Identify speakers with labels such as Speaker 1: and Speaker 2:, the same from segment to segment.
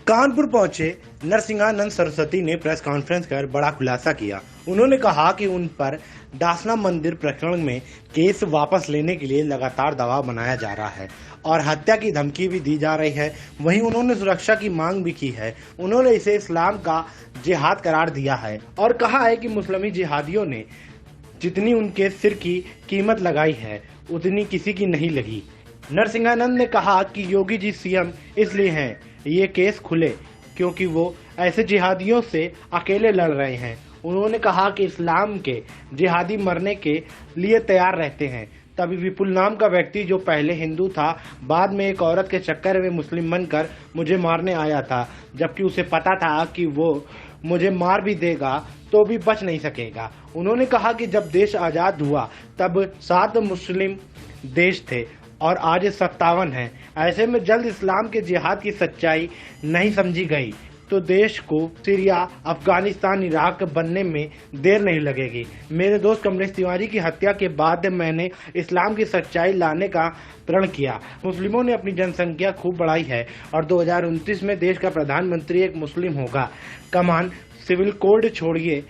Speaker 1: कानपुर पहुंचे नरसिंहानंद सरस्वती ने press conference कर बड़ा खुलासा किया। उन्होंने कहा कि उन पर डासना मंदिर प्रकरण में केस वापस लेने के लिए लगातार दबाव बनाया जा रहा है और हत्या की धमकी भी दी जा रही है। वहीं उन्होंने सुरक्षा की मांग भी की है। उन्होंने इसे इस्लाम का जिहाद करार दिया है और कहा है कि मुस्लिमी जिहादियों ने जितनी उनके सिर की कीमत लगाई है उतनी किसी की नहीं लगी। नरसिंहानंद ने कहा कि योगी जी सीएम इसलिए हैं ये केस खुले क्योंकि वो ऐसे जिहादियों से अकेले लड़ रहे हैं। उन्होंने कहा कि इस्लाम के जिहादी मरने के लिए तैयार रहते हैं। तभी विपुल नाम का व्यक्ति जो पहले हिंदू था बाद में एक औरत के चक्कर में मुस्लिम बनकर मुझे मारने आया था, जबकि उसे पता था कि वो मुझे मार भी देगा तो भी बच नहीं सकेगा। उन्होंने कहा कि जब देश आजाद हुआ तब 7 मुस्लिम देश थे और आज 57 है। ऐसे में जल्द इस्लाम के जिहाद की सच्चाई नहीं समझी गई तो देश को सीरिया, अफगानिस्तान, इराक बनने में देर नहीं लगेगी। मेरे दोस्त कमलेश तिवारी की हत्या के बाद मैंने इस्लाम की सच्चाई लाने का प्रण किया। मुस्लिमों ने अपनी जनसंख्या खूब बढ़ाई है और 2029 में देश का प्रधानमंत्री एक मुस्लिम होगा। कमान सिविल कोड छोड़िए,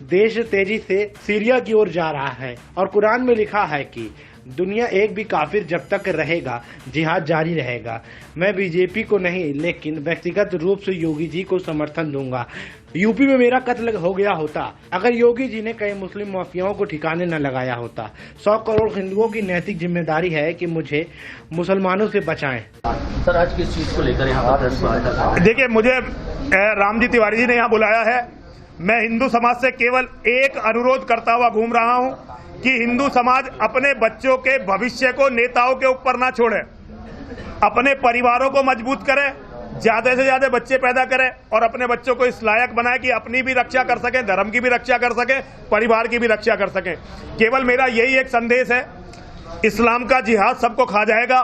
Speaker 1: देश तेजी से सीरिया की ओर जा रहा है और कुरान में लिखा है कि दुनिया एक भी काफिर जब तक रहेगा जिहाद जारी रहेगा। मैं बीजेपी को नहीं लेकिन व्यक्तिगत रूप से योगी जी को समर्थन दूंगा। यूपी में मेरा कत्ल हो गया होता अगर योगी जी ने कई मुस्लिम माफियाओं को ठिकाने न लगाया होता। 100 करोड़ हिंदुओं की नैतिक जिम्मेदारी है कि मुझे मुसलमानों से बचाएं।
Speaker 2: सर, आज किस चीज को लेकर यहाँ पर?
Speaker 3: देखिए, मुझे रामजी तिवारी जी ने यहाँ बुलाया है। मैं हिंदू समाज से केवल एक अनुरोध करता हुआ घूम रहा हूँ कि हिंदू समाज अपने बच्चों के भविष्य को नेताओं के ऊपर ना छोड़े, अपने परिवारों को मजबूत करे, ज्यादा से ज्यादा बच्चे पैदा करे और अपने बच्चों को इस लायक बनाए कि अपनी भी रक्षा कर सके, धर्म की भी रक्षा कर सके, परिवार की भी रक्षा कर सके। केवल मेरा यही एक संदेश है, इस्लाम का जिहाद सबको खा जाएगा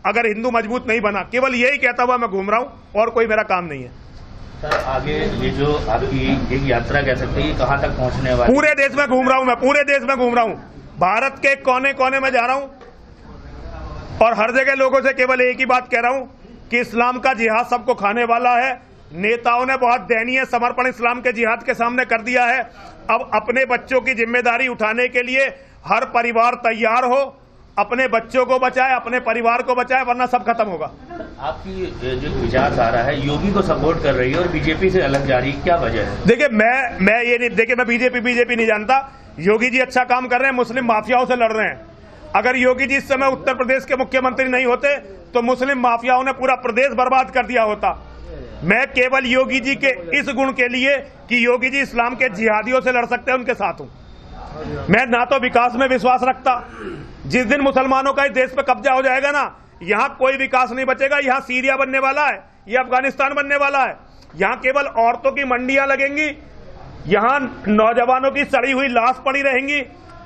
Speaker 3: अगर हिंदू मजबूत नहीं बना। केवल यही कहता हुआ मैं घूम रहा हूँ और कोई मेरा काम नहीं है।
Speaker 2: सर, आगे ये जो आपकी एक यात्रा कह सकते हैं कहाँ तक पहुँचने वाली?
Speaker 3: पूरे देश में घूम रहा हूँ, मैं पूरे देश में घूम रहा हूँ, भारत के कोने कोने में जा रहा हूँ और हर जगह लोगों से केवल एक ही बात कह रहा हूँ कि इस्लाम का जिहाद सबको खाने वाला है। नेताओं ने बहुत दयनीय समर्पण इस्लाम के जिहाद के सामने कर दिया है। अब अपने बच्चों की जिम्मेदारी उठाने के लिए हर परिवार तैयार हो, अपने बच्चों को बचाए, अपने परिवार को बचाए, वरना सब खत्म होगा।
Speaker 2: आपकी जो विचारधारा है योगी को सपोर्ट कर रही है और बीजेपी से अलग जा रही है, क्या वजह है?
Speaker 3: देखिए, मैं बीजेपी नहीं जानता। योगी जी अच्छा काम कर रहे हैं, मुस्लिम माफियाओं से लड़ रहे हैं। अगर योगी जी इस समय उत्तर प्रदेश के मुख्यमंत्री नहीं होते तो मुस्लिम माफियाओं ने पूरा प्रदेश बर्बाद कर दिया होता। मैं केवल योगी जी के इस गुण के लिए कि योगी जी इस्लाम के जिहादियों से लड़ सकते हैं उनके साथ हूं। मैं ना तो विकास में विश्वास रखता। जिस दिन मुसलमानों का इस देश पे कब्जा हो जाएगा ना, यहाँ कोई विकास नहीं बचेगा। यहाँ सीरिया बनने वाला है, ये अफगानिस्तान बनने वाला है। यहाँ केवल औरतों की मंडियां लगेंगी, यहाँ नौजवानों की सड़ी हुई लाश पड़ी रहेंगी,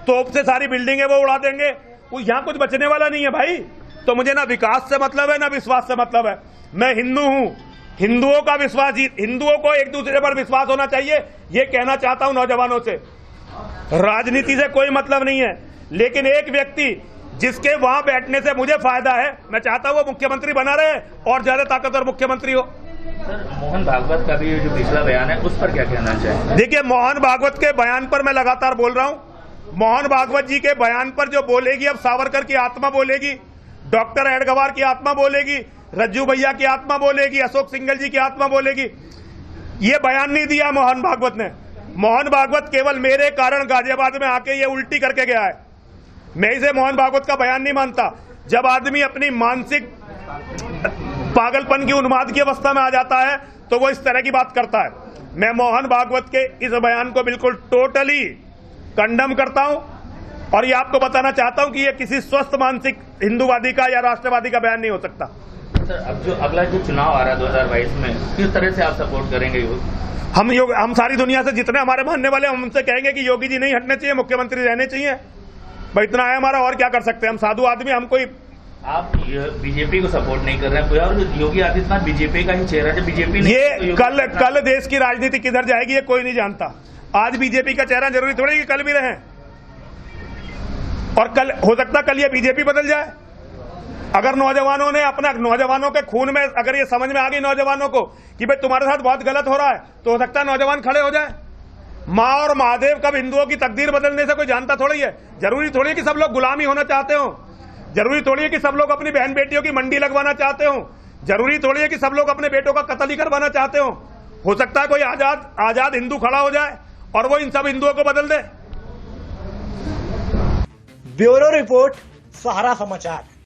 Speaker 3: तोप से सारी बिल्डिंगें वो उड़ा देंगे। यहाँ कुछ बचने वाला नहीं है भाई। तो मुझे ना विकास से मतलब है ना विश्वास से मतलब है। मैं हिंदू हूँ, हिंदुओं का विश्वास, हिंदुओं को एक दूसरे पर विश्वास होना चाहिए, ये कहना चाहता हूँ नौजवानों से। राजनीति से कोई मतलब नहीं है, लेकिन एक व्यक्ति जिसके वहां बैठने से मुझे फायदा है, मैं चाहता हूँ वो मुख्यमंत्री बना रहे और ज्यादा ताकतवर मुख्यमंत्री हो।
Speaker 2: सर, मोहन भागवत का भी जो पिछला बयान है उस पर क्या कहना चाहिए?
Speaker 3: देखिए, मोहन भागवत के बयान पर मैं लगातार बोल रहा हूँ। मोहन भागवत जी के बयान पर जो बोलेगी, अब सावरकर की आत्मा बोलेगी, डॉक्टर एडगवार की आत्मा बोलेगी, रज्जू भैया की आत्मा बोलेगी, अशोक सिंघल जी की आत्मा बोलेगी। ये बयान नहीं दिया मोहन भागवत ने। मोहन भागवत केवल मेरे कारण गाजियाबाद में आके ये उल्टी करके गया है। मैं इसे मोहन भागवत का बयान नहीं मानता। जब आदमी अपनी मानसिक पागलपन की उन्माद की अवस्था में आ जाता है तो वो इस तरह की बात करता है। मैं मोहन भागवत के इस बयान को बिल्कुल टोटली कंडम करता हूं और ये आपको बताना चाहता हूं कि ये किसी स्वस्थ मानसिक हिंदूवादी का या राष्ट्रवादी का बयान नहीं हो सकता।
Speaker 2: सर, अब जो अगला जो चुनाव आ रहा है 2022 में, किस तरह से आप सपोर्ट करेंगे?
Speaker 3: हम सारी दुनिया से जितने हमारे मानने वाले हम उनसे कहेंगे कि योगी जी नहीं हटने चाहिए, मुख्यमंत्री रहने चाहिए। भाई इतना है हमारा, और क्या कर सकते हैं? हम साधु आदमी, हम कोई।
Speaker 2: आप बीजेपी को सपोर्ट नहीं कर रहे हैं और योगी आदित्यनाथ बीजेपी का ही चेहरा है। बीजेपी
Speaker 3: ये कल देश की राजनीति किधर जाएगी ये कोई नहीं जानता। आज बीजेपी का चेहरा जरूरी थोड़ी कि कल भी रहे, और कल हो सकता कल ये बीजेपी बदल जाए। अगर नौजवानों ने अपना नौजवानों के खून में अगर ये समझ में आ गई नौजवानों को कि भाई तुम्हारे साथ बहुत गलत हो रहा है, तो हो सकता है नौजवान खड़े हो जाए। माँ और महादेव कब हिंदुओं की तकदीर बदलने से कोई जानता थोड़ी है। जरूरी थोड़ी है कि सब लोग गुलामी होना चाहते हो, जरूरी थोड़ी है कि सब लोग अपनी बहन बेटियों की मंडी लगवाना चाहते हो, जरूरी थोड़ी है कि सब लोग अपने बेटों का कत्ल ही करवाना चाहते हो सकता है कोई आजाद हिंदू खड़ा हो जाए और वो इन सब हिंदुओं को बदल दे।
Speaker 1: ब्यूरो रिपोर्ट, सहारा समाचार।